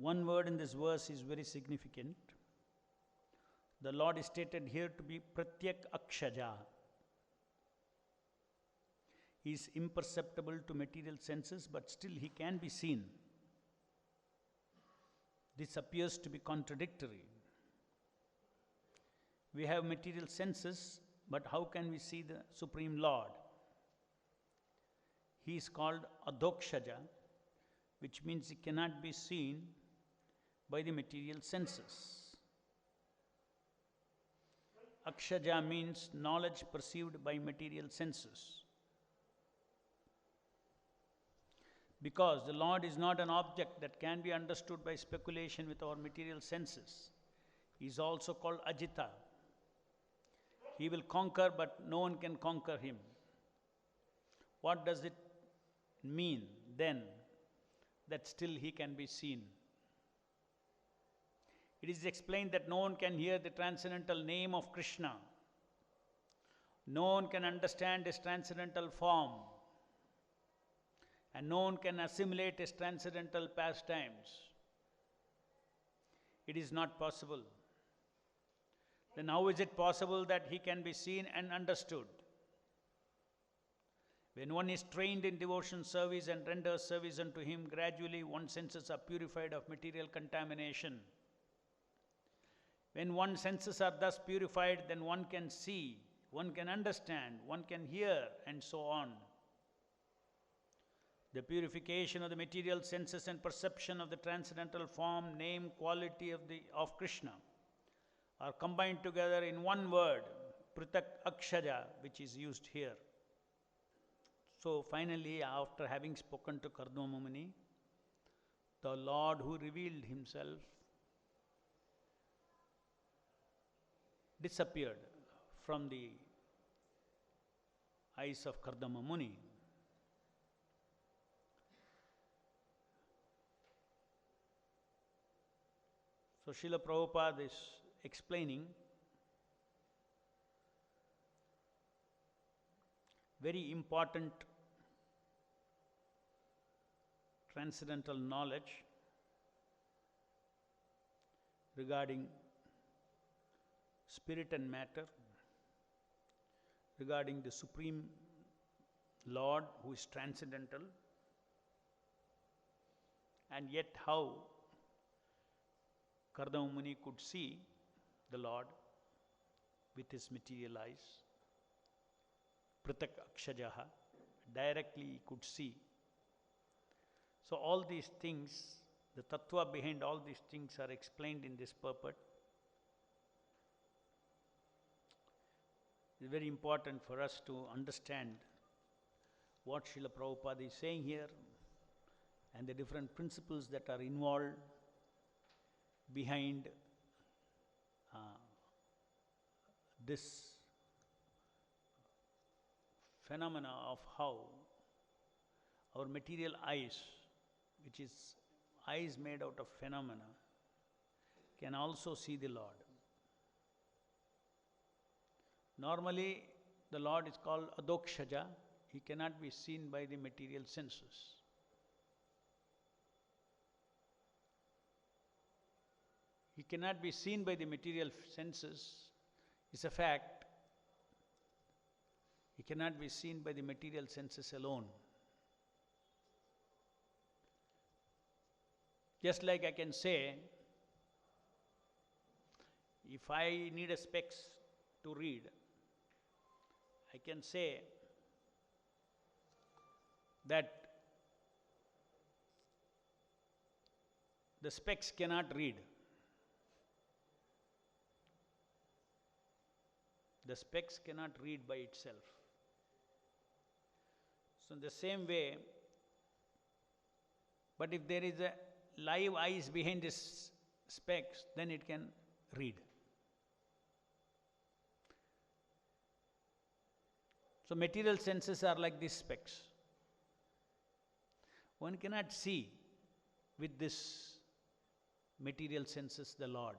One word in this verse is very significant. The Lord is stated here to be Pratyak Akshaja. He is imperceptible to material senses, but still he can be seen. This appears to be contradictory. We have material senses, but how can we see the Supreme Lord? He is called Adokshaja, which means he cannot be seen by the material senses. Akshaja means knowledge perceived by material senses. Because the Lord is not an object that can be understood by speculation with our material senses. He is also called Ajita. He will conquer, but no one can conquer him. What does it mean then that still he can be seen? It is explained that no one can hear the transcendental name of Krishna. No one can understand his transcendental form. And no one can assimilate his transcendental pastimes. It is not possible. Then how is it possible that he can be seen and understood? When one is trained in devotion service and renders service unto him, gradually one's senses are purified of material contamination. When one's senses are thus purified, then one can see, one can understand, one can hear, and so on. The purification of the material senses and perception of the transcendental form, name, quality of Krishna are combined together in one word, Pratak Akshaja, which is used here. So finally, after having spoken to Kardama Muni, the Lord who revealed himself disappeared from the eyes of Kardama Muni. So Srila Prabhupada is explaining very important transcendental knowledge regarding spirit and matter, regarding the Supreme Lord who is transcendental, and yet how Kardama Muni could see the Lord with his material eyes. Pratak Akshajaha, directly he could see. So all these things, the tattva behind all these things are explained in this purport. It's very important for us to understand what Srila Prabhupada is saying here and the different principles that are involved behind this phenomena of how our material eyes, which is eyes made out of phenomena, can also see the Lord. Normally, the Lord is called Adokshaja. He cannot be seen by the material senses. He cannot be seen by the material senses. It's a fact. He cannot be seen by the material senses alone. Just like I can say, if I need a specs to read, I can say that the specs cannot read. The specs cannot read by itself. So in the same way, but if there is a live eyes behind this specs, then it can read. So material senses are like these specs. One cannot see with this material senses the Lord.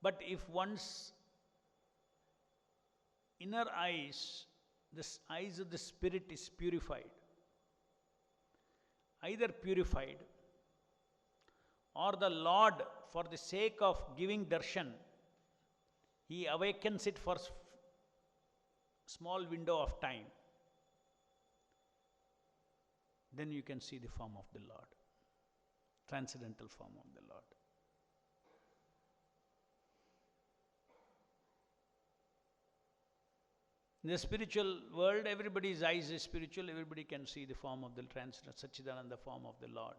But if one's inner eyes, eyes of the spirit is purified. Either purified, or the Lord, for the sake of giving darshan, He awakens it for small window of time. Then you can see the form of the Lord, transcendental form of the Lord. In the spiritual world, everybody's eyes is spiritual, everybody can see the form of the transcendental, Satchidananda form of the Lord.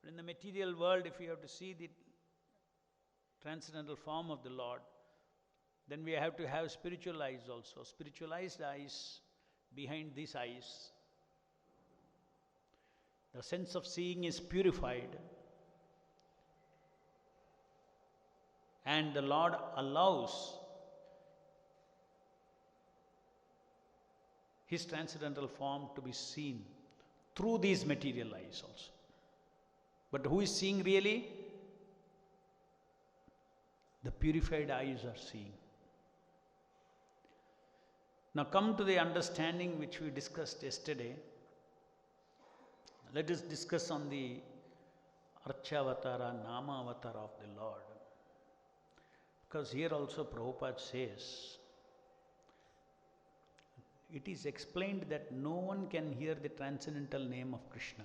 But in the material world, if you have to see the transcendental form of the Lord, then we have to have spiritual eyes also, spiritualized eyes behind these eyes. The sense of seeing is purified, and the Lord allows His transcendental form to be seen through these material eyes also. But who is seeing really? The purified eyes are seeing. Now come to the understanding which we discussed yesterday. Let us discuss on the Archavatara, Nama Avatara of the Lord. Because here also Prabhupada says, it is explained that no one can hear the transcendental name of Krishna.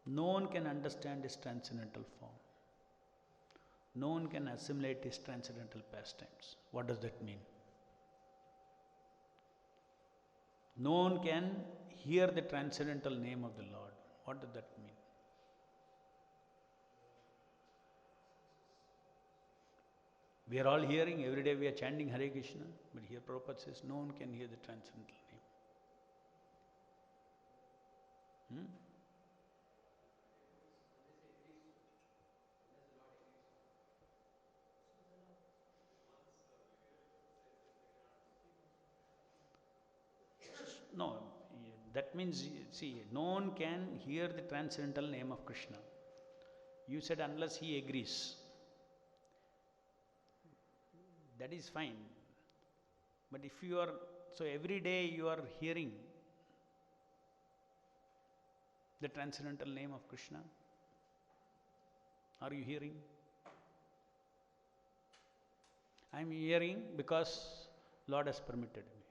No one can understand His transcendental form. No one can assimilate His transcendental pastimes. What does that mean? No one can hear the transcendental name of the Lord. What does that mean? We are all hearing, every day we are chanting Hare Krishna, but here Prabhupada says no one can hear the transcendental name. No, that means, see, no one can hear the transcendental name of Krishna. You said unless he agrees. That is fine. But if you are, so every day you are hearing the transcendental name of Krishna. Are you hearing? I am hearing because Lord has permitted me.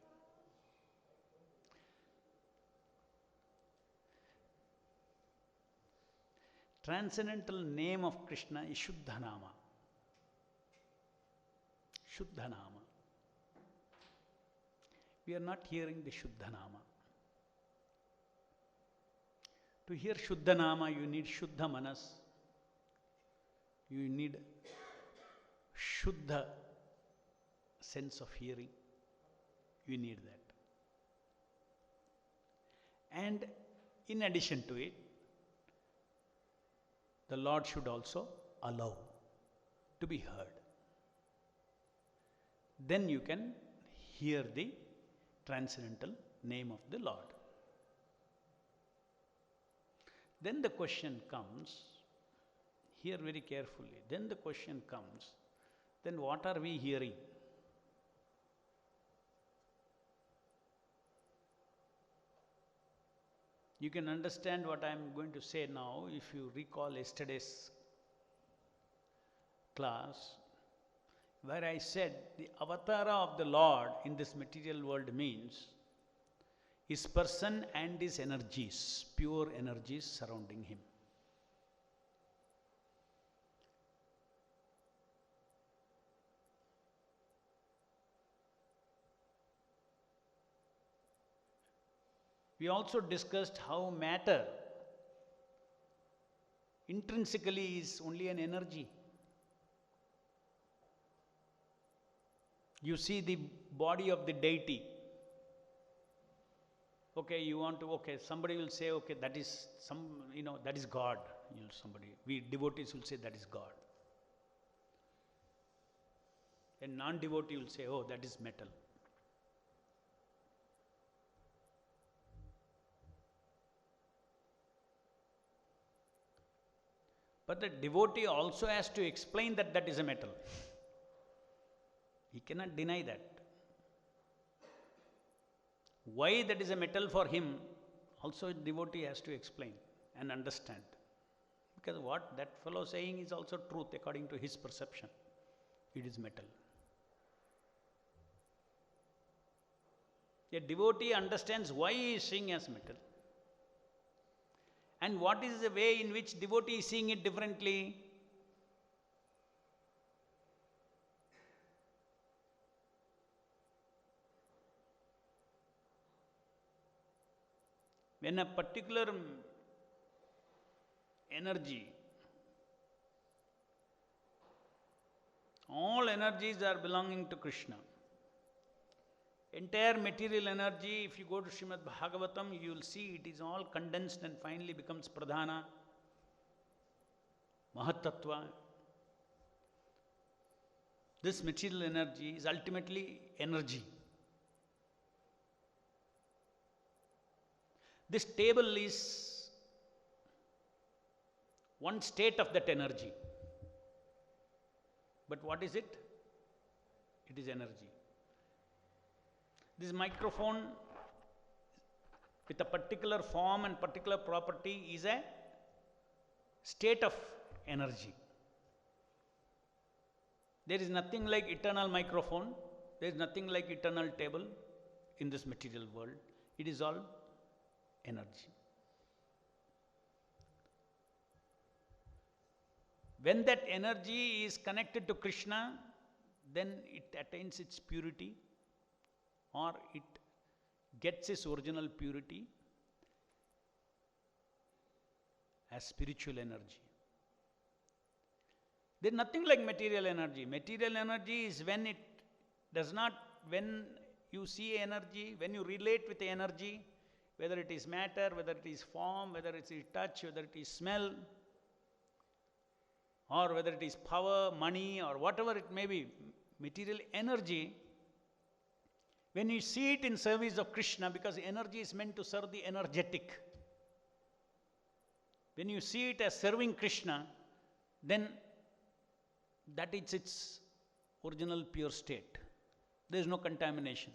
Transcendental name of Krishna is Shuddha Nama. Shuddha Nama. We are not hearing the Shuddha Nama. To hear Shuddha Nama, you need Shuddha Manas. You need Shuddha sense of hearing. You need that. And in addition to it, the Lord should also allow to be heard. Then you can hear the transcendental name of the Lord. Then the question comes, hear very carefully, then the question comes, then what are we hearing? You can understand what I am going to say now if you recall yesterday's class, where I said the avatara of the Lord in this material world means His person and His energies, pure energies surrounding Him. We also discussed how matter intrinsically is only an energy. You see the body of the deity. Okay, you want to, okay, somebody will say, okay, that is that is God. We devotees will say that is God. A non-devotee will say, oh, that is metal. But the devotee also has to explain that that is a metal. He cannot deny that. Why that is a metal for him, also a devotee has to explain and understand. Because what that fellow saying is also truth according to his perception. It is metal. A devotee understands why he is seeing as metal. And what is the way in which devotee is seeing it differently? When a particular energy, all energies are belonging to Krishna. Entire material energy, if you go to Srimad Bhagavatam, you will see it is all condensed and finally becomes Pradhana, Mahatattva. This material energy is ultimately energy. This table is one state of that energy. But what is it? It is energy. This microphone with a particular form and particular property is a state of energy. There is nothing like eternal microphone. There is nothing like eternal table in this material world. It is all energy. When that energy is connected to Krishna, then it attains its purity, or it gets its original purity as spiritual energy. There is nothing like material energy. Material energy is when it does not, when you see energy, when you relate with the energy, whether it is matter, whether it is form, whether it is touch, whether it is smell, or whether it is power, money, or whatever it may be, material energy, when you see it in service of Krishna, because energy is meant to serve the energetic. When you see it as serving Krishna, then that is its original pure state. There is no contamination.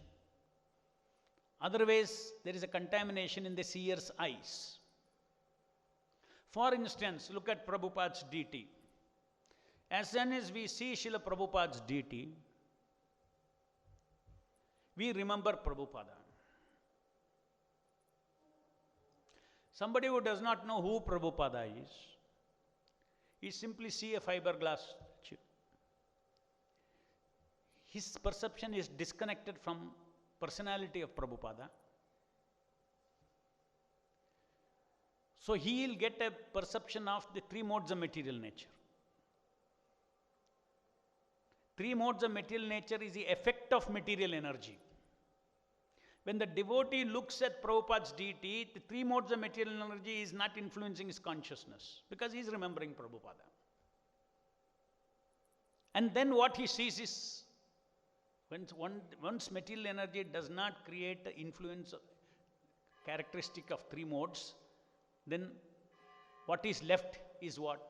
Otherwise, there is a contamination in the seer's eyes. For instance, look at Prabhupada's deity. As soon as we see Srila Prabhupada's deity, we remember Prabhupada. Somebody who does not know who Prabhupada is, he simply see a fiberglass chip. His perception is disconnected from personality of Prabhupada. So he will get a perception of the three modes of material nature. Three modes of material nature is the effect of material energy. When the devotee looks at Prabhupada's deity, the three modes of material energy is not influencing his consciousness because he is remembering Prabhupada. And then what he sees is, once material energy does not create the influence characteristic of three modes, then what is left is what?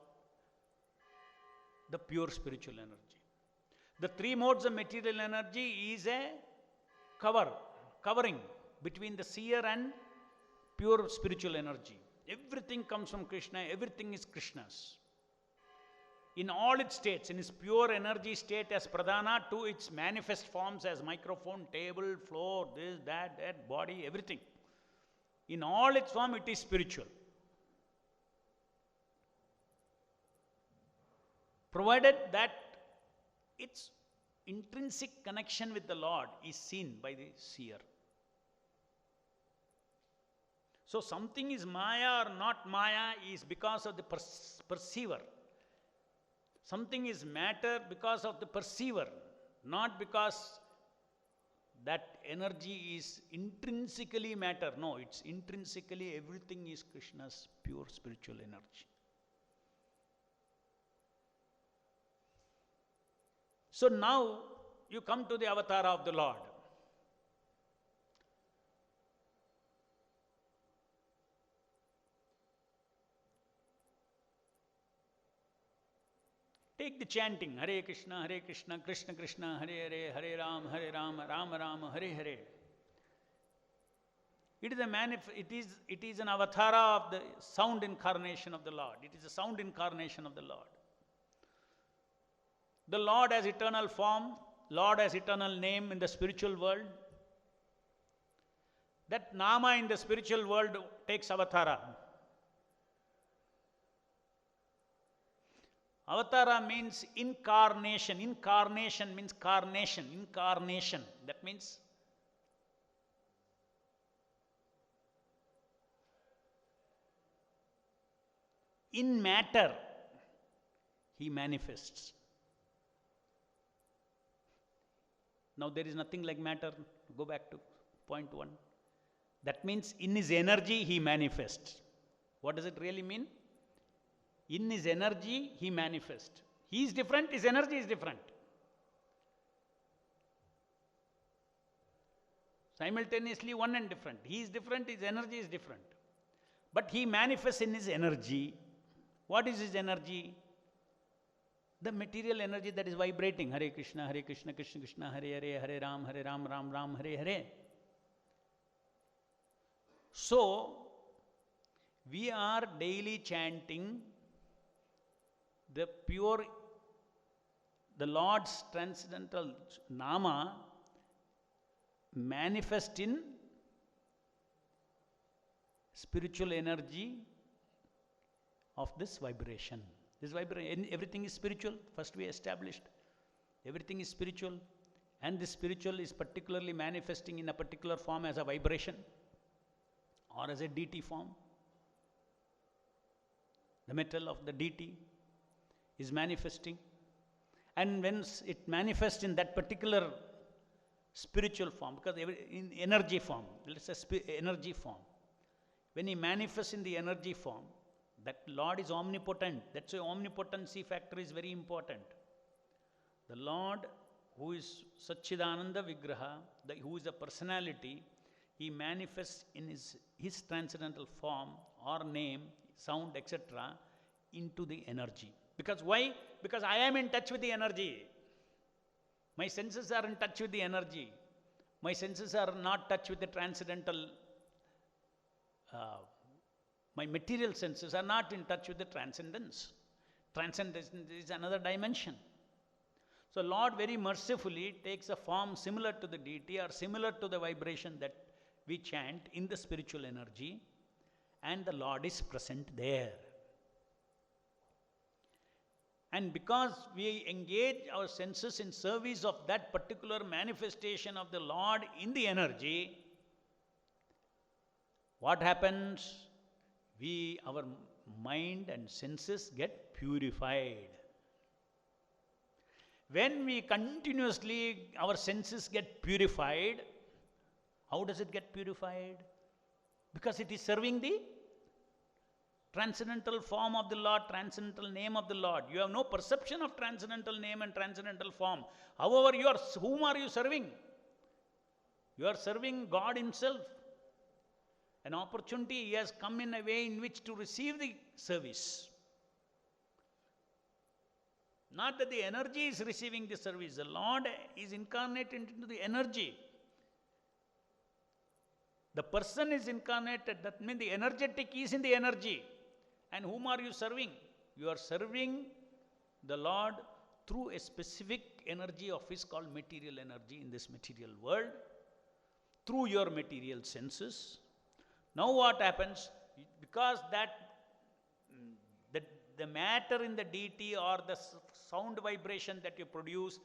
The pure spiritual energy. The three modes of material energy is a covering between the seer and pure spiritual energy. Everything comes from Krishna, everything is Krishna's. In all its states, in its pure energy state as pradhana to its manifest forms as microphone, table, floor, this, that, body, everything. In all its form, it is spiritual. Provided that its intrinsic connection with the Lord is seen by the seer. So something is Maya or not Maya is because of the perceiver. Something is matter because of the perceiver, not because that energy is intrinsically matter. No, it's intrinsically everything is Krishna's pure spiritual energy. So now you come to the avatar of the Lord. Take the chanting, Hare Krishna, Krishna Krishna, Hare Hare, Hare Ram, Rama Rama, Hare Hare. It is an avatar of the sound incarnation of the Lord. It is a sound incarnation of the Lord. The Lord as eternal form, Lord as eternal name in the spiritual world. That Nama in the spiritual world takes avatara. Avatara means incarnation. Incarnation means carnation. Incarnation. That means in matter, he manifests. Now there is nothing like matter. Go back to point 1. That means in his energy, he manifests. What does it really mean? In his energy, he manifests. He is different, his energy is different. Simultaneously one and different. He is different, his energy is different. But he manifests in his energy. What is his energy? The material energy that is vibrating. Hare Krishna, Krishna Krishna, Hare Hare, Hare Ram, Ram Ram, Hare Hare. So, we are daily chanting the Lord's transcendental Nama manifest in spiritual energy of this vibration. This vibration, everything is spiritual. First we established. Everything is spiritual. And this spiritual is particularly manifesting in a particular form as a vibration or as a deity form. The metal of the deity is manifesting. And when it manifests in that particular spiritual form, because in energy form, let's say energy form. When he manifests in the energy form, that Lord is omnipotent. That's why omnipotency factor is very important. The Lord, who is Satchidananda Vigraha, who is a personality, he manifests in his transcendental form or name, sound, etc. into the energy. Because why? Because I am in touch with the energy. My senses are in touch with the energy. My senses are not touch with the transcendental. My material senses are not in touch with the transcendence. Transcendence is another dimension. So Lord very mercifully takes a form similar to the deity or similar to the vibration that we chant in the spiritual energy, and the Lord is present there. And because we engage our senses in service of that particular manifestation of the Lord in the energy, what happens? Our mind and senses get purified. When we continuously, our senses get purified, how does it get purified? Because it is serving the transcendental form of the Lord, transcendental name of the Lord. You have no perception of transcendental name and transcendental form. However, whom are you serving? You are serving God Himself. An opportunity, He has come in a way in which to receive the service. Not that the energy is receiving the service. The Lord is incarnated into the energy. The person is incarnated. That means the energetic is in the energy. And whom are you serving? You are serving the Lord through a specific energy of His called material energy in this material world, through your material senses. Now what happens? Because the matter in the deity or the sound vibration that you produce,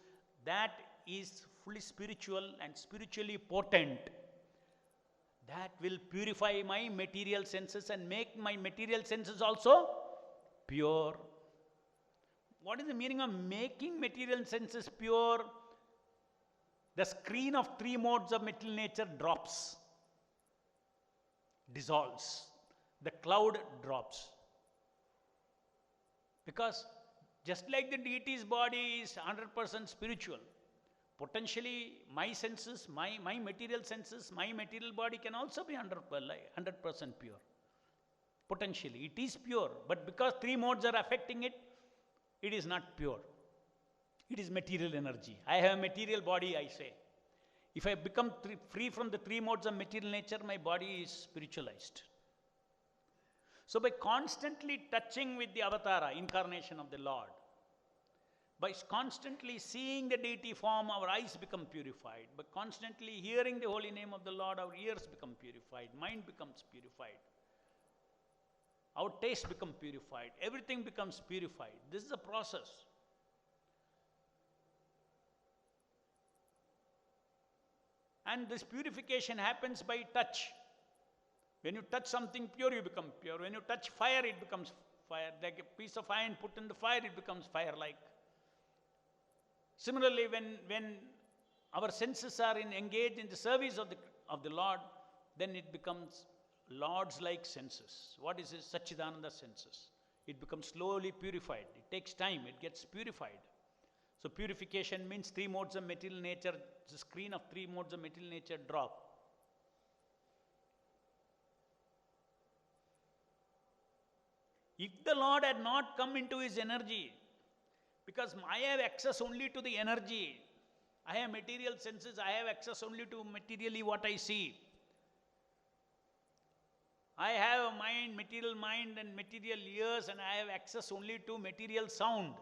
that is fully spiritual and spiritually potent. That will purify my material senses and make my material senses also pure. What is the meaning of making material senses pure? The screen of 3 modes of material nature drops, dissolves. The cloud drops. Because just like the deity's body is 100% spiritual, potentially my senses, my material senses, my material body can also be 100% pure. Potentially, it is pure. But because 3 modes are affecting it, it is not pure. It is material energy. I have a material body, I say. If I become free from the three modes of material nature, my body is spiritualized. So by constantly touching with the avatara, incarnation of the Lord, by constantly seeing the deity form, our eyes become purified. By constantly hearing the holy name of the Lord, our ears become purified, mind becomes purified. Our taste becomes purified, everything becomes purified. This is a process. And this purification happens by touch. When you touch something pure, you become pure. When you touch fire, it becomes fire. Like a piece of iron put in the fire, it becomes fire-like. Similarly, when our senses are engaged in the service of the Lord, then it becomes Lord's-like senses. What is this? Satchidananda senses. It becomes slowly purified. It takes time. It gets purified. So purification means three modes of material nature, the screen of three modes of material nature drop. If the Lord had not come into his energy, because I have access only to the energy, I have material senses, I have access only to materially what I see. I have a mind, material mind and material ears, and I have access only to material sound.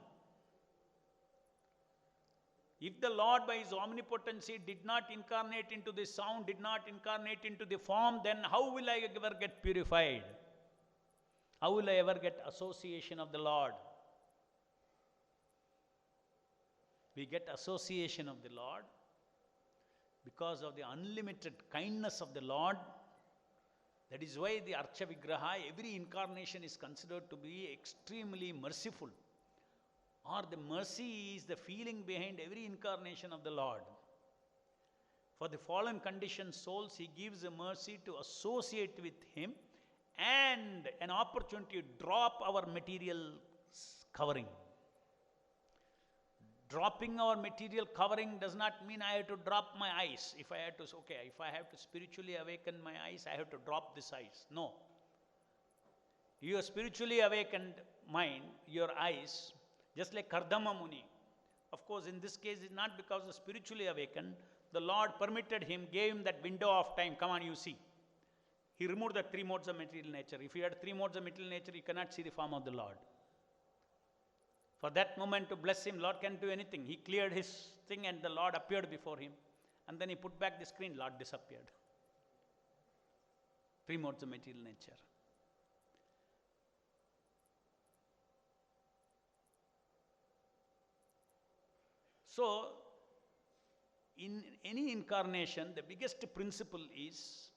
If the Lord by his omnipotency did not incarnate into the sound, did not incarnate into the form, then how will I ever get purified? How will I ever get association of the Lord? We get association of the Lord because of the unlimited kindness of the Lord. That is why the Archa Vigraha, every incarnation is considered to be extremely merciful. Or the mercy is the feeling behind every incarnation of the Lord. For the fallen conditioned souls, he gives a mercy to associate with him and an opportunity to drop our material covering. Dropping our material covering does not mean I have to drop my eyes. If I have to spiritually awaken my eyes, I have to drop this eyes. No. Your spiritually awakened mind, your eyes, just like Kardama Muni. Of course, in this case, it's not because of spiritually awakened. The Lord permitted him, gave him that window of time. Come on, you see. He removed the three modes of material nature. If you had three modes of material nature, you cannot see the form of the Lord. For that moment to bless him, Lord can do anything. He cleared his thing and the Lord appeared before him. And then he put back the screen, Lord disappeared. Three modes of material nature. So, in any incarnation, the biggest principle is,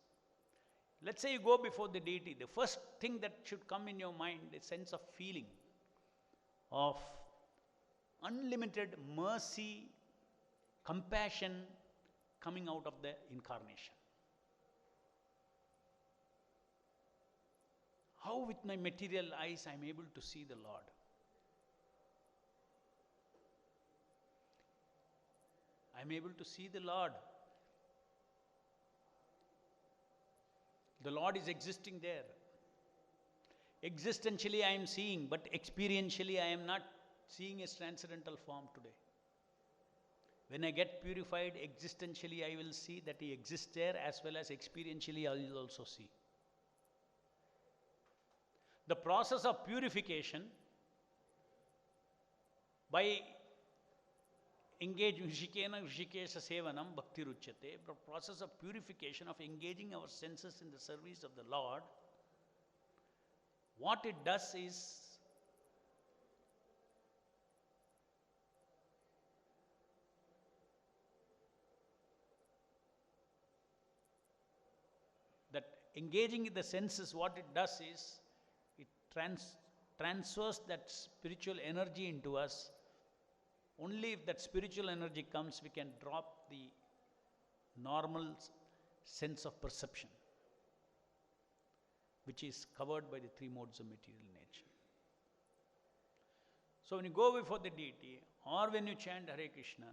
let's say you go before the deity, the first thing that should come in your mind, a sense of feeling of unlimited mercy, compassion coming out of the incarnation. How with my material eyes I am able to see the Lord? I am able to see the Lord. The Lord is existing there. Existentially I am seeing, but experientially I am not seeing His transcendental form today. When I get purified, existentially I will see that He exists there, as well as experientially I will also see. The process of purification by engaging Rishikena Rishikesha Sevanam Bhakti Ruchyate, the process of purification of engaging our senses in the service of the Lord, what it does is that engaging in the senses, what it does is it transfers that spiritual energy into us. Only if that spiritual energy comes, we can drop the normal sense of perception, which is covered by the three modes of material nature. So when you go before the deity, or when you chant Hare Krishna,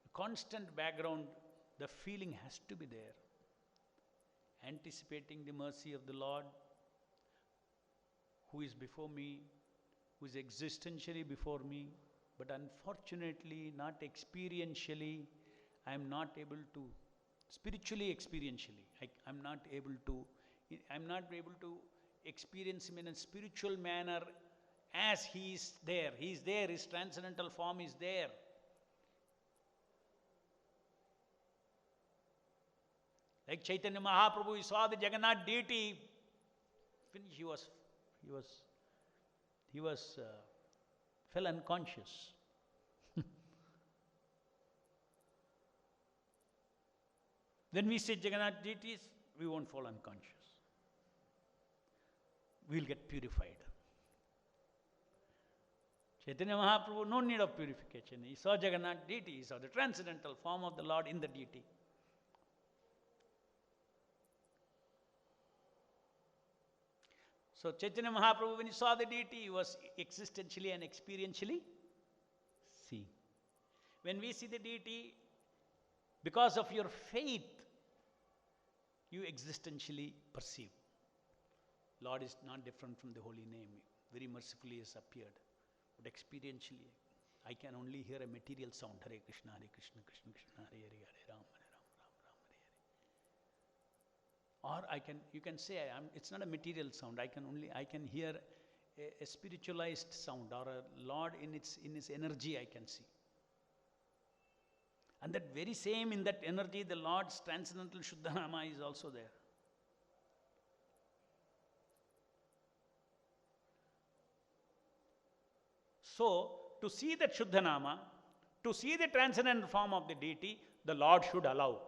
the constant background, the feeling has to be there. Anticipating the mercy of the Lord, who is before me, who is existentially before me, but unfortunately, not experientially, I am not able to, spiritually, experientially, I'm not able to experience him in a spiritual manner as he is there. He is there, his transcendental form is there. Like Chaitanya Mahaprabhu, he saw the Jagannath deity, he fell unconscious. When we see Jagannath deities, we won't fall unconscious. We will get purified. Chaitanya Mahaprabhu, no need of purification. He saw Jagannath deity, he saw the transcendental form of the Lord in the deity. So Chaitanya Mahaprabhu, when he saw the deity, he was existentially and experientially seeing. When we see the deity, because of your faith, you existentially perceive. Lord is not different from the holy name. Very mercifully has appeared. But experientially, I can only hear a material sound. Hare Krishna, Krishna Krishna, Hare Hare, Hare Ram, Hare Ram, Ram Ram, Hare Hare. Or you can say, it's not a material sound. I can hear a spiritualized sound, or a Lord in his energy I can see. And that very same, in that energy, the Lord's transcendental Shuddhanama is also there. So, to see that Shuddhanama, to see the transcendental form of the deity, the Lord should allow.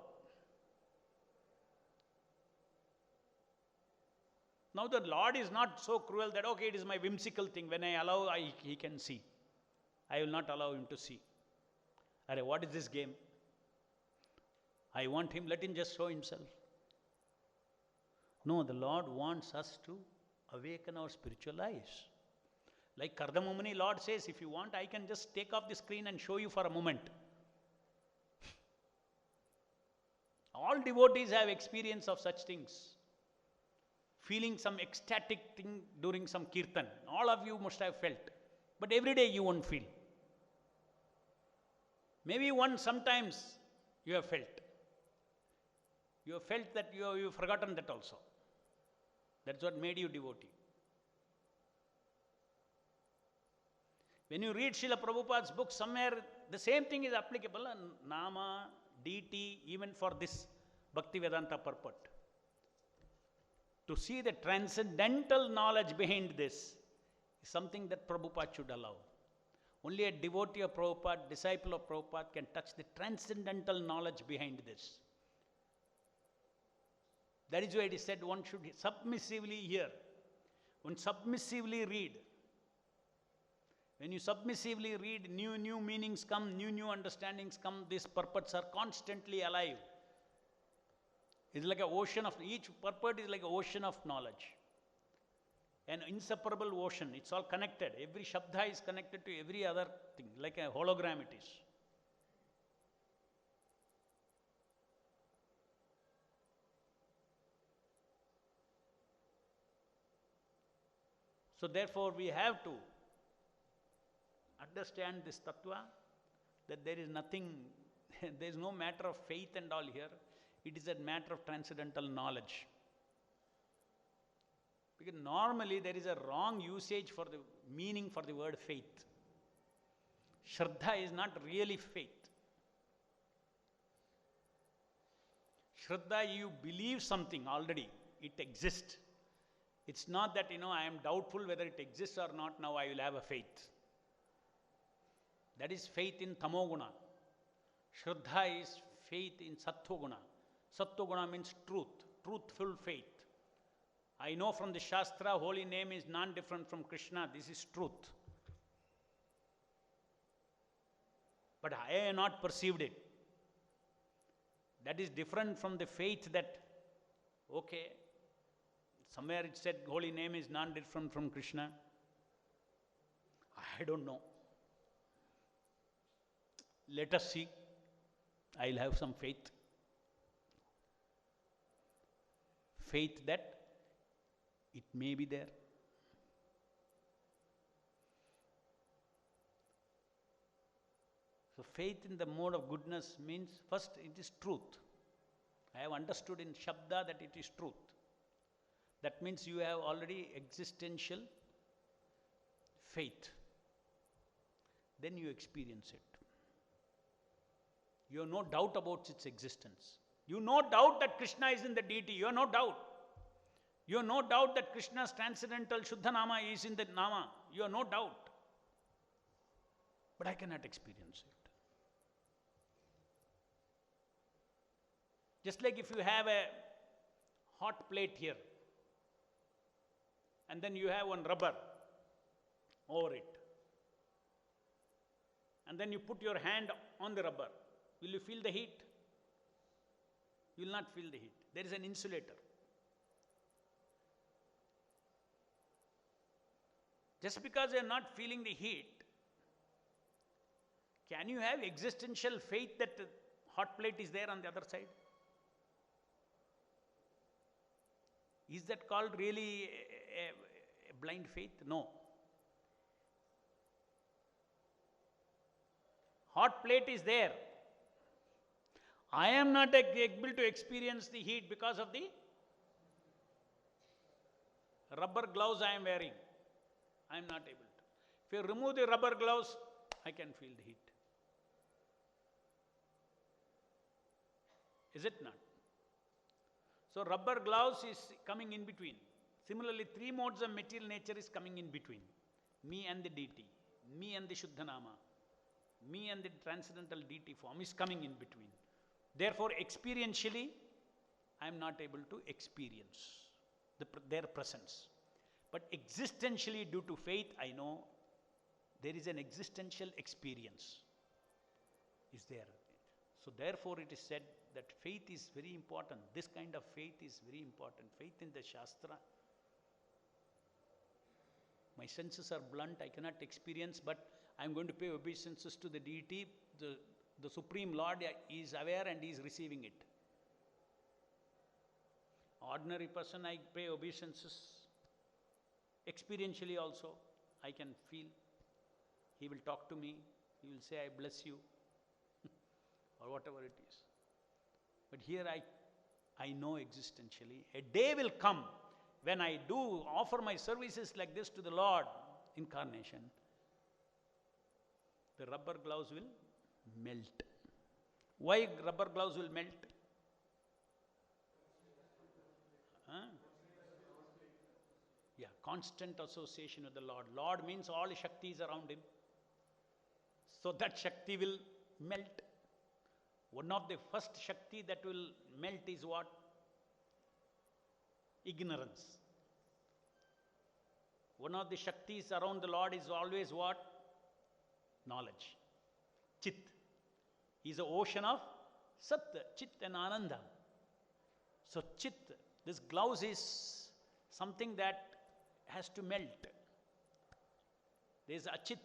Now the Lord is not so cruel that, okay, it is my whimsical thing. When I allow, he can see. I will not allow him to see. What is this game? I want him, let him just show himself. No, the Lord wants us to awaken our spiritual eyes. Like Kardamamuni, Lord says, if you want, I can just take off the screen and show you for a moment. All devotees have experience of such things. Feeling some ecstatic thing during some kirtan. All of you must have felt. But every day you won't feel. Maybe sometimes you have felt. You have felt that you have forgotten that also. That's what made you devotee. When you read Srila Prabhupada's book, somewhere the same thing is applicable, and Nama, deity, even for this Bhaktivedanta purport. To see the transcendental knowledge behind this is something that Prabhupada should allow. Only a devotee of Prabhupada, disciple of Prabhupada can touch the transcendental knowledge behind this. That is why it is said one should submissively hear. One submissively read. When you submissively read, new meanings come, new understandings come. These purports are constantly alive. It's like an ocean of, each purport is like an ocean of knowledge. An inseparable ocean. It's all connected. Every shabda is connected to every other thing, like a hologram it is. So therefore we have to understand this tattva, that there is nothing, there is no matter of faith and all here. It is a matter of transcendental knowledge. Because normally there is a wrong usage for the meaning for the word faith. Shraddha is not really faith. Shraddha, you believe something already, it exists. It's not that, I am doubtful whether it exists or not, now I will have a faith. That is faith in tamoguna. Shraddha is faith in sattvaguna. Sattvaguna means truth, truthful faith. I know from the Shastra, holy name is non-different from Krishna. This is truth. But I have not perceived it. That is different from the faith that, okay, somewhere it said holy name is non-different from Krishna. I don't know. Let us see. I'll have some faith. Faith that it may be there. So faith in the mode of goodness means first it is truth. I have understood in Shabda that it is truth. That means you have already existential faith. Then you experience it. You have no doubt about its existence. You have no doubt that Krishna is in the deity. You have no doubt. You have no doubt that Krishna's transcendental Shuddha Nama is in the Nama. You have no doubt. But I cannot experience it. Just like if you have a hot plate here, and then you have one rubber over it, and then you put your hand on the rubber, will you feel the heat? You will not feel the heat. There is an insulator. Just because you are not feeling the heat, can you have existential faith that the hot plate is there on the other side? Is that called really a blind faith? No. Hot plate is there. I am not able to experience the heat because of the rubber gloves I am wearing. I am not able to. If you remove the rubber gloves, I can feel the heat. Is it not? So rubber gloves is coming in between. Similarly, three modes of material nature is coming in between. Me and the deity, me and the Shuddha Nama, me and the transcendental deity form is coming in between. Therefore, experientially, I am not able to experience their presence. But existentially, due to faith, I know there is an existential experience is there. So therefore, it is said that faith is very important. This kind of faith is very important. Faith in the Shastra. My senses are blunt, I cannot experience, but I am going to pay obeisances to the deity. The Supreme Lord is aware and is receiving it. Ordinary person, I pay obeisances. Experientially also, I can feel. He will talk to me. He will say, I bless you. Or whatever it is. But here I know existentially. A day will come when I do offer my services like this to the Lord, incarnation. The rubber gloves will melt. Why rubber gloves will melt? Yeah, constant association with the Lord. Lord means all Shakti is around him. So that Shakti will melt. One of the first Shakti that will melt is what? Ignorance. One of the Shaktis around the Lord is always what? Knowledge. Chit. He is the ocean of Sat, Chit and Ananda. So Chit, this glouse is something that has to melt. There is Achit.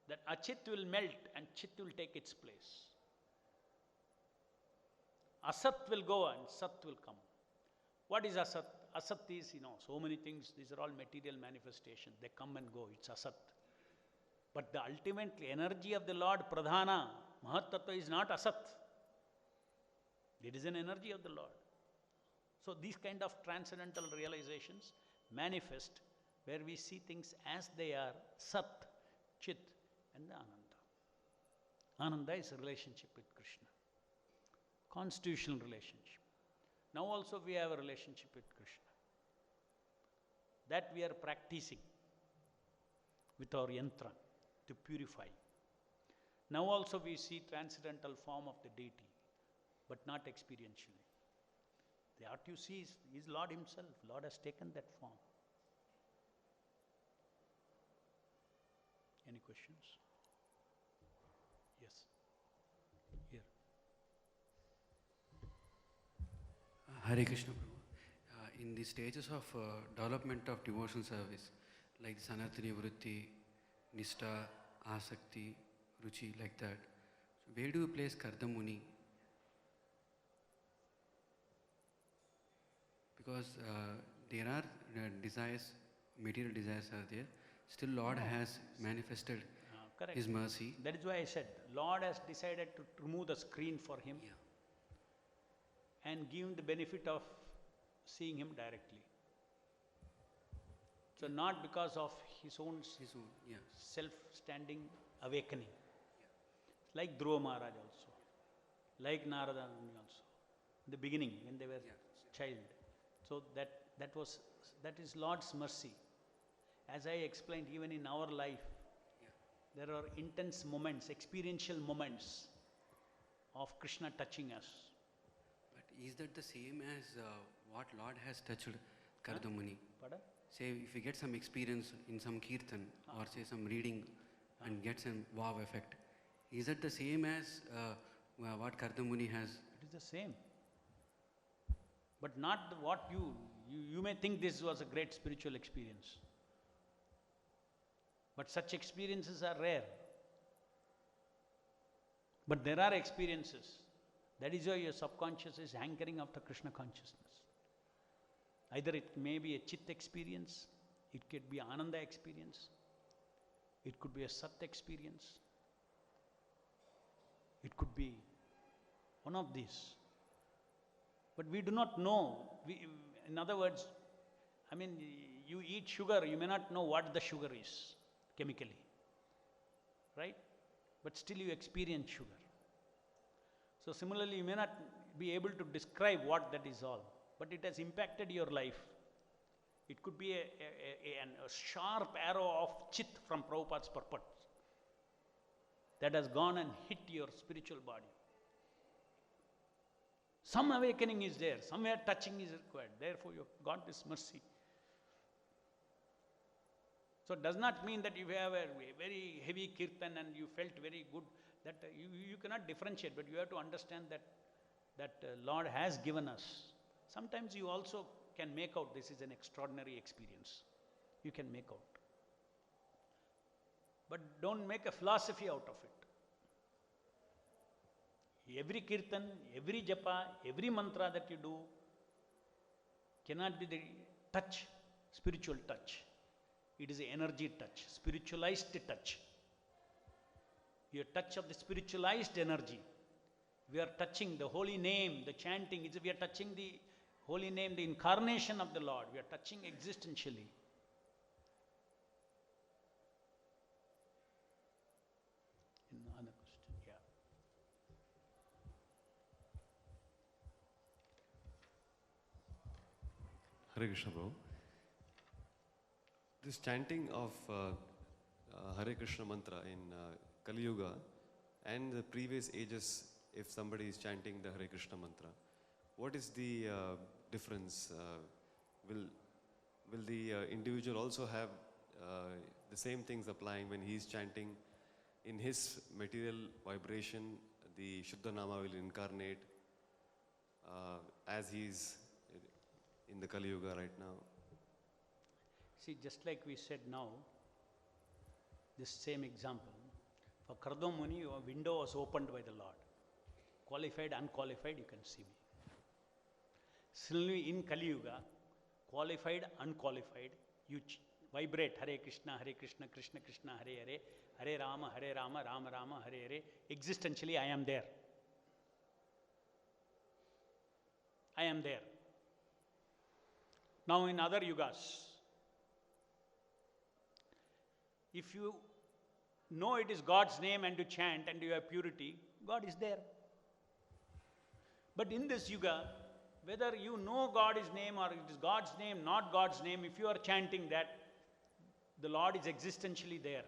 That Achit will melt and Chit will take its place. Asat will go and Sat will come. What is Asat? Asat is, so many things. These are all material manifestations. They come and go. It's Asat. But the ultimate energy of the Lord, Pradhana, Mahat-tattva is not Asat. It is an energy of the Lord. So these kind of transcendental realizations manifest where we see things as they are, Sat, Chit, and the Ananda. Ananda is a relationship with Krishna. Constitutional relationship. Now also we have a relationship with Krishna. That we are practicing with our yantra to purify. Now also we see transcendental form of the deity, but not experientially. What you see is Lord himself. Lord has taken that form. Any questions? Yes. Here. Hare Krishna Prabhu. In the stages of development of devotional service, like Sanatani Vritti, Nishta, Asakti, Ruchi, like that, where do you place Kardamuni? Because there are desires, material desires are there. Still Lord has manifested correct. His mercy. That is why I said, Lord has decided to remove the screen for him and give him the benefit of seeing him directly. So not because of his own self-standing awakening. Like Dhruva Maharaj also, like Narada Muni also, in the beginning when they were child. So that is Lord's mercy. As I explained, even in our life, there are intense moments, experiential moments of Krishna touching us. But is that the same as what Lord has touched Kardamuni? Pardon? Say if you get some experience in some kirtan or say some reading and get some wow effect, is that the same as what Kardamuni has? It is the same. But not what you may think this was a great spiritual experience. But such experiences are rare. But there are experiences. That is why your subconscious is hankering after Krishna consciousness. Either it may be a Chit experience, it could be Ananda experience, it could be a Sat experience, it could be one of these. But we do not know. In other words, I mean, you eat sugar, you may not know what the sugar is chemically, right? But still you experience sugar. So similarly, you may not be able to describe what that is all, but it has impacted your life. It could be a sharp arrow of Chit from Prabhupada's purport that has gone and hit your spiritual body. Some awakening is there, somewhere touching is required. Therefore, you have got this mercy. So it does not mean that you have a very heavy kirtan and you felt very good. That you cannot differentiate, but you have to understand that Lord has given us. Sometimes you also can make out this is an extraordinary experience. You can make out. But don't make a philosophy out of it. Every kirtan, every japa, every mantra that you do cannot be the touch, spiritual touch. It is an energy touch, spiritualized touch. Your touch of the spiritualized energy. We are touching the holy name, the chanting, we are touching the holy name, the incarnation of the Lord. We are touching existentially. Another question, yeah. Hare Krishna, Prabhu. This chanting of Hare Krishna mantra in Kali Yuga and the previous ages, if somebody is chanting the Hare Krishna mantra, what is the difference? Will the individual also have the same things applying when he is chanting? In his material vibration, the Shuddha Nama will incarnate as he is in the Kali Yuga right now. See, just like we said now, this same example, for Kardam Muni, a window was opened by the Lord. Qualified, unqualified, you can see me. Similarly, in Kali Yuga, qualified, unqualified, you vibrate Hare Krishna, Krishna Krishna, Hare Hare, Hare Rama, Rama Rama, Hare Hare. Existentially, I am there. I am there. Now, in other yugas, if you know it is God's name and you chant and you have purity, God is there. But in this yuga, whether you know God's name or it is God's name, not God's name, if you are chanting that, the Lord is existentially there.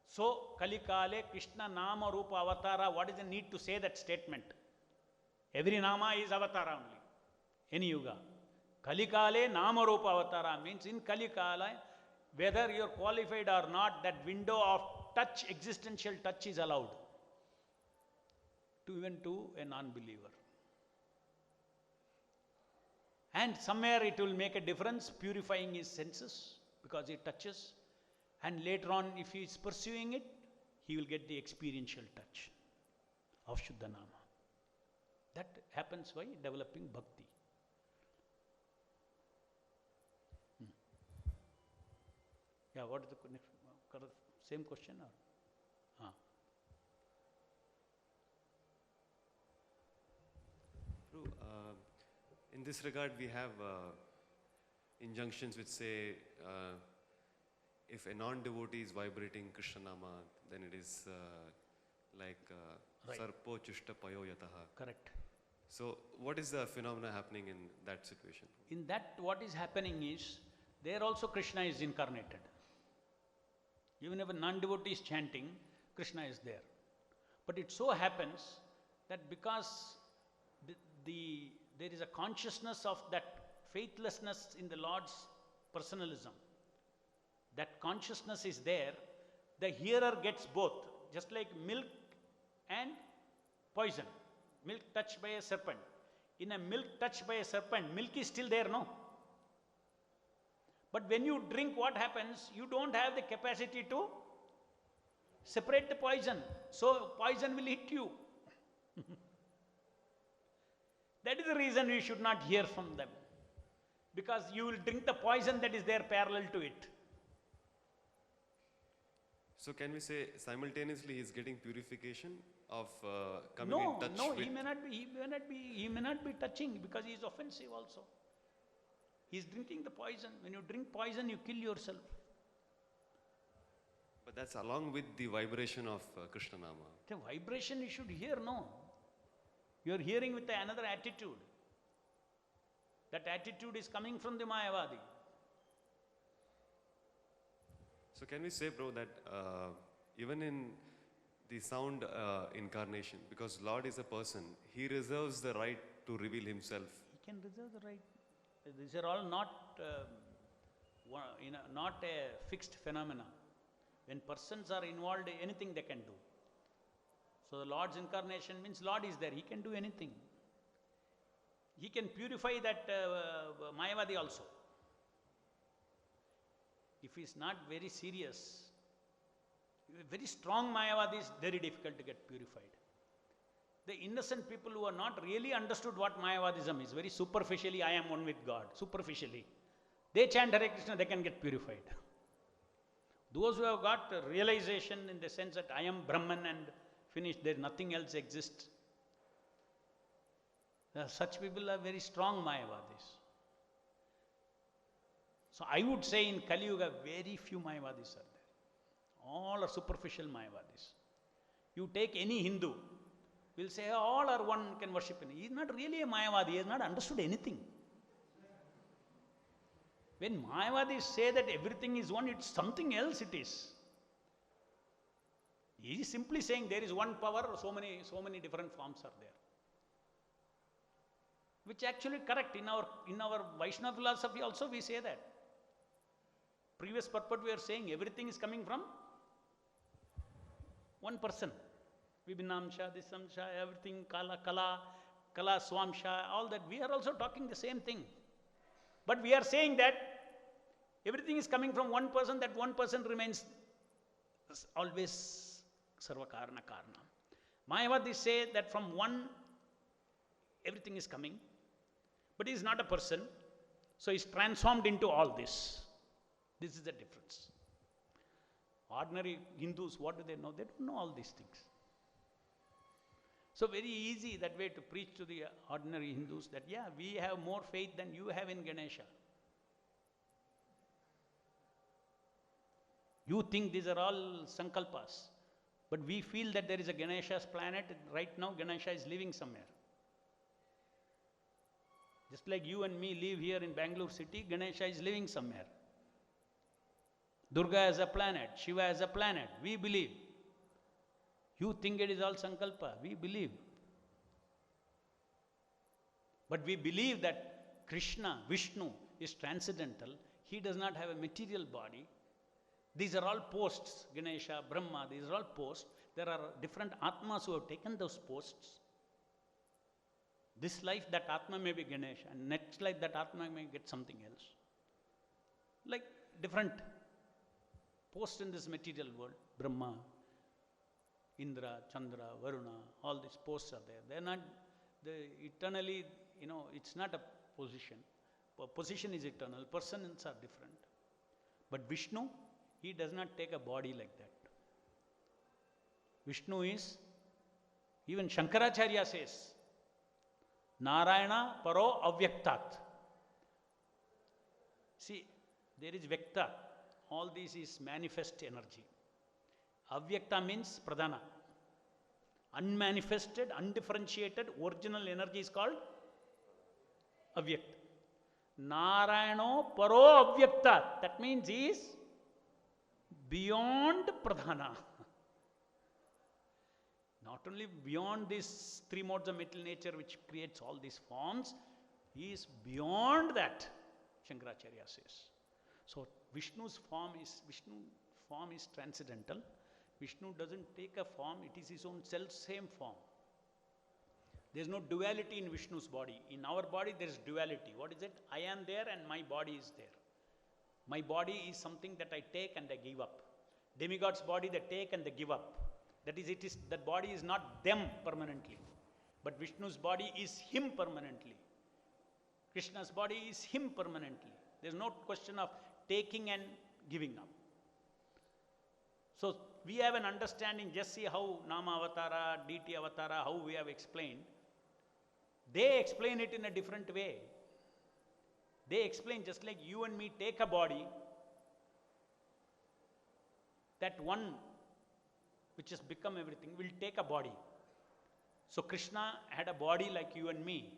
So, Kali Kale Krishna Nama Rupa Avatara, what is the need to say that statement? Every Nama is Avatara only. Any yuga. Kali Kale Nama Rupa Avatara means in Kali Kala, whether you are qualified or not, that window of touch, existential touch is allowed. Even to a non-believer. And somewhere it will make a difference, purifying his senses because it touches. And later on, if he is pursuing it, he will get the experiential touch of Shuddha Nama. That happens by developing bhakti. Yeah, what is the next? Same question or? True. In this regard, we have injunctions which say if a non-devotee is vibrating Krishna Nama, then it is like Right. sarpo chushta payo yataha. Correct. So, what is the phenomena happening in that situation? In that, what is happening is, there also Krishna is incarnated. Even if a non-devotee is chanting, Krishna is there. But it so happens that because there is a consciousness of that faithlessness in the Lord's personalism, that consciousness is there, the hearer gets both, just like milk and poison. Milk touched by a serpent. In a milk touched by a serpent, milk is still there, no? But when you drink, what happens? You don't have the capacity to separate the poison. So poison will hit you. That is the reason we should not hear from them. Because you will drink the poison that is there parallel to it. So, can we say simultaneously he is getting purification of coming in touch No, with... he may not be touching because he is offensive also. He is drinking the poison. When you drink poison, you kill yourself. But that's along with the vibration of Krishna Nama. The vibration you should hear, no. You are hearing with another attitude. That attitude is coming from the Mayavadi. So can we say, bro, that even in the sound incarnation, because Lord is a person, He reserves the right to reveal Himself. He can reserve the right. These are all not not a fixed phenomena. When persons are involved, anything they can do. So the Lord's incarnation means Lord is there. He can do anything. He can purify that Mayavadi also. If he is not very serious, very strong Mayavadi is very difficult to get purified. The innocent people who are not really understood what Mayavadism is, very superficially, I am one with God, superficially. They chant Hare Krishna, they can get purified. Those who have got realization in the sense that I am Brahman and finished, there nothing else exists. Such people are very strong Mayavadis. So I would say in Kali Yuga, very few Mayavadis are there. All are superficial Mayavadis. You take any Hindu, will say all are one, can worship him. He is not really a Mayavadi, he has not understood anything. When Mayavadis say that everything is one, it's something else it is. He is simply saying there is one power, so many different forms are there. Which actually correct. In our Vaishnava philosophy also we say that. Previous purport we are saying everything is coming from one person. Vibhinamsha, Disamsha, everything, Kala, Swamsha, all that. We are also talking the same thing. But we are saying that everything is coming from one person, that one person remains always Sarvakarna Karna. Mayavadis say that from one, everything is coming, but he is not a person, so he is transformed into all this. This is the difference. Ordinary Hindus, what do they know? They don't know all these things. So very easy that way to preach to the ordinary Hindus that, yeah, we have more faith than you have in Ganesha. You think these are all sankalpas, but we feel that there is a Ganesha's planet. Right now, Ganesha is living somewhere. Just like you and me live here in Bangalore city, Ganesha is living somewhere. Durga as a planet, Shiva as a planet, we believe. You think it is all sankalpa, we believe. But we believe that Krishna, Vishnu is transcendental. He does not have a material body. These are all posts, Ganesha, Brahma, these are all posts. There are different Atmas who have taken those posts. This life, that Atma may be Ganesha, and next life, that Atma may get something else. Like different posts in this material world, Brahma, Indra, Chandra, Varuna, all these posts are there. They are not, eternally, it's not a position. Position is eternal, persons are different. But Vishnu he does not take a body like that. Vishnu is, even Shankaracharya says, Narayana paro avyaktat. See, there is Vyakta. All this is manifest energy. Avyakta means Pradhana. Unmanifested, undifferentiated, original energy is called Avyakta. Narayano paro avyaktat. That means he is beyond Pradhana. Not only beyond these three modes of material nature which creates all these forms, he is beyond that, Shankaracharya says. So Vishnu's form is transcendental. Vishnu doesn't take a form, it is his own self-same form. There is no duality in Vishnu's body. In our body there is duality. What is it? I am there and my body is there. My body is something that I take and I give up. Demigod's body they take and they give up. That body is not them permanently. But Vishnu's body is him permanently. Krishna's body is him permanently. There is no question of taking and giving up. So we have an understanding, just see how Nama Avatara, DT Avatara, how we have explained. They explain it in a different way. They explain just like you and me take a body, that one which has become everything will take a body. So Krishna had a body like you and me,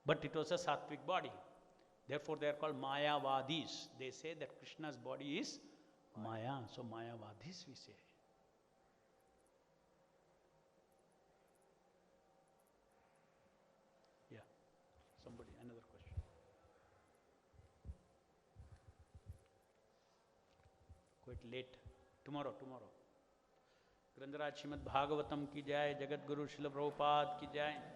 but it was a sattvic body. Therefore they are called Mayavadis. They say that Krishna's body is Maya. So Mayavadis we say. Yeah. Somebody, another question. Quite late. Tomorrow. ग्रंथराज Shrimad Bhagavatam की जय, जगत गुरु श्रील प्रभुपाद की जय.